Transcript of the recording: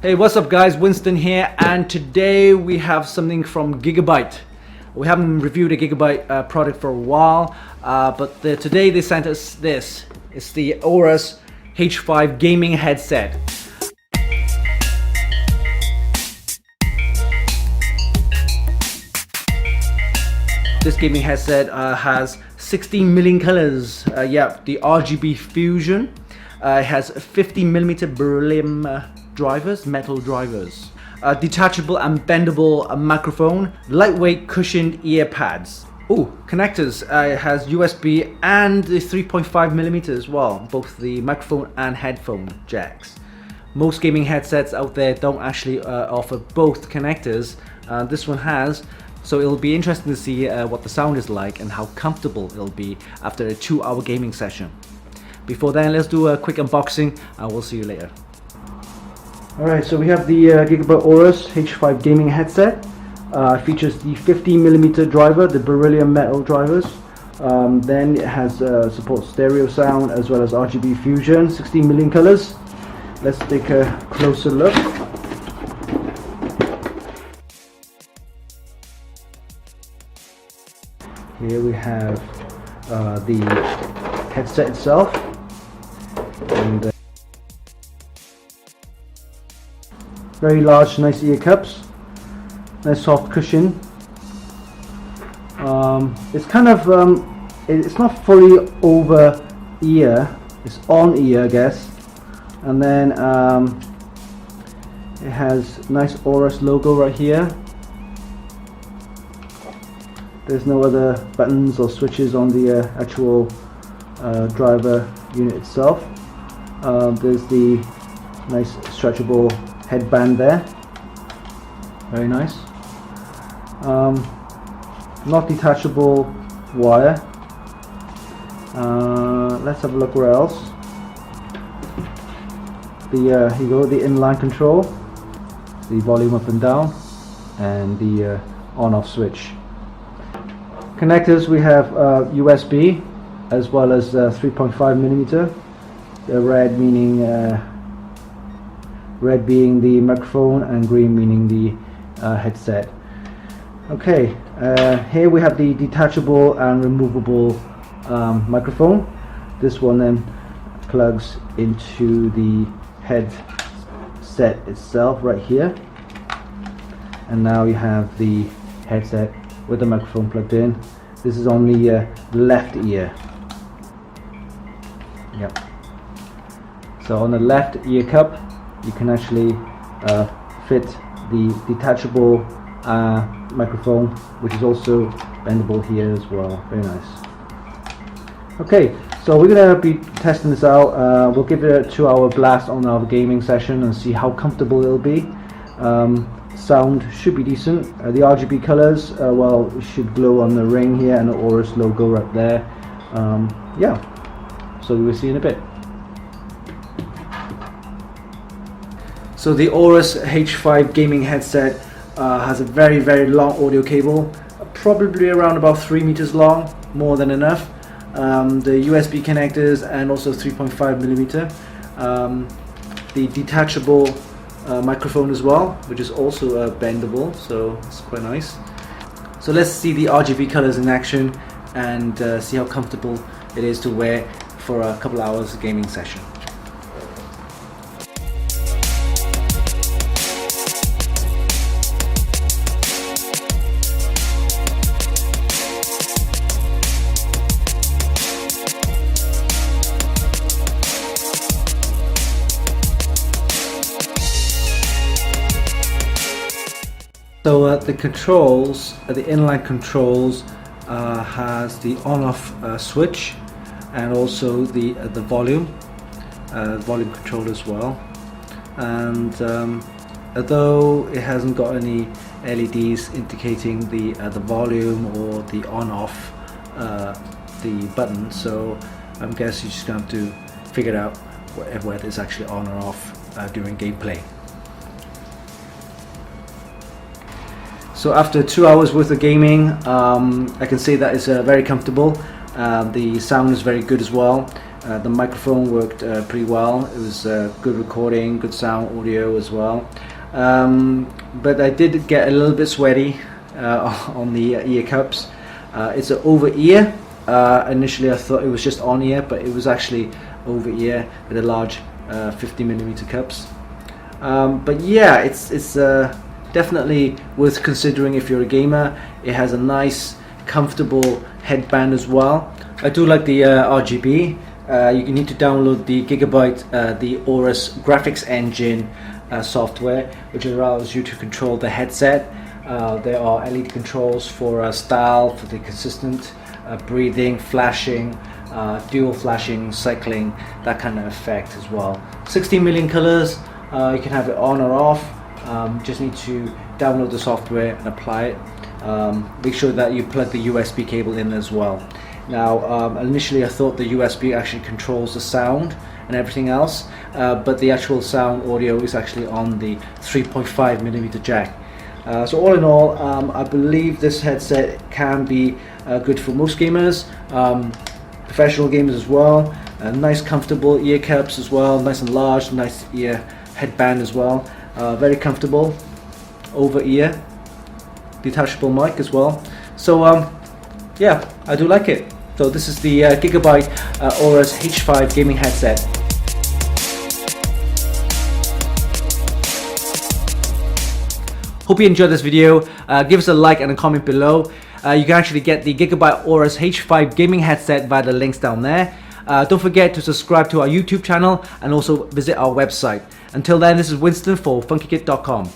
Hey, what's up guys, Winston here, and today we have something from Gigabyte. We haven't reviewed a Gigabyte product for a while, but today they sent us this. It's the Aorus H5 Gaming headset. This gaming headset has 16 million colors. The RGB Fusion. It has 50mm Beryllium drivers, metal drivers. Detachable and bendable microphone. Lightweight cushioned ear pads. Oh, connectors. It has USB and the 3.5mm as well. Both the microphone and headphone jacks. Most gaming headsets out there don't actually offer both connectors. This one has. So it'll be interesting to see what the sound is like and how comfortable it'll be after a 2-hour gaming session. Before then, let's do a quick unboxing and we'll see you later. Alright, so we have the Gigabyte Aorus H5 Gaming headset. Features the 50mm driver, the Beryllium metal drivers. Then it has supports stereo sound as well as RGB Fusion, 16 million colors. Let's take a closer look. Here we have the headset itself, and very large, nice ear cups, nice soft cushion. It's kind of it's not fully over ear, it's on ear, I guess, and then it has nice Aorus logo right here. There's no other buttons or switches on the actual driver unit itself. There's the nice stretchable headband there. Very nice. Not detachable wire. Let's have a look where else. Here you go, the inline control, the volume up and down, and the on-off switch. Connectors, we have USB as well as 3.5mm. Red meaning red being the microphone and green meaning the headset. Okay, here we have the detachable and removable microphone. This one then plugs into the headset itself right here, and now you have the headset with the microphone plugged in. This is on the left ear. Yep. So on the left ear cup, you can actually fit the detachable microphone, which is also bendable here as well. Very nice. Okay, so we're gonna be testing this out. We'll give it a 2-hour blast on our gaming session and see how comfortable it'll be. Sound should be decent. The RGB colors, well, it should glow on the ring here and the Aorus logo right there. Yeah, so we'll see in a bit. So the Aorus H5 Gaming headset has a very long audio cable, probably around about 3 meters long, more than enough. The USB connectors and also 3.5mm. The detachable microphone as well, which is also bendable, so it's quite nice. So let's see the RGB colors in action and see how comfortable it is to wear for a couple hours gaming session. So the controls, the inline controls, has the on-off switch and also the volume control as well. And although it hasn't got any LEDs indicating the volume or the on-off the button, so I guess you're just going to have to figure out whether it's actually on or off during gameplay. So after 2 hours worth of gaming, I can say that it's very comfortable. The sound is very good as well. The microphone worked pretty well. It was good recording, good sound, audio as well. But I did get a little bit sweaty on the ear cups. It's an over ear. Initially I thought it was just on ear, but it was actually over ear with a large 50mm cups. But yeah, it's definitely worth considering if you're a gamer. It has a nice, comfortable headband as well. I do like the RGB. You need to download the Gigabyte, the Aorus graphics engine software, which allows you to control the headset. There are LED controls for style, for the consistent breathing, flashing, dual flashing, cycling, that kind of effect as well. 16 million colors. You can have it on or off. Just need to download the software and apply it. Make sure that you plug the USB cable in as well. Now, initially I thought the USB actually controls the sound and everything else, but the actual sound audio is actually on the 3.5mm jack. So all in all, I believe this headset can be good for most gamers, professional gamers as well. Nice comfortable ear cups as well, nice and large, nice ear headband as well. Very comfortable, over ear, detachable mic as well. So yeah, I do like it. So this is the Gigabyte Aorus H5 Gaming headset. Hope you enjoyed this video. Give us a like and a comment below. You can actually get the Gigabyte Aorus H5 Gaming headset via the links down there. Don't forget to subscribe to our YouTube channel and also visit our website. Until then, this is Winston for Funkykit.com.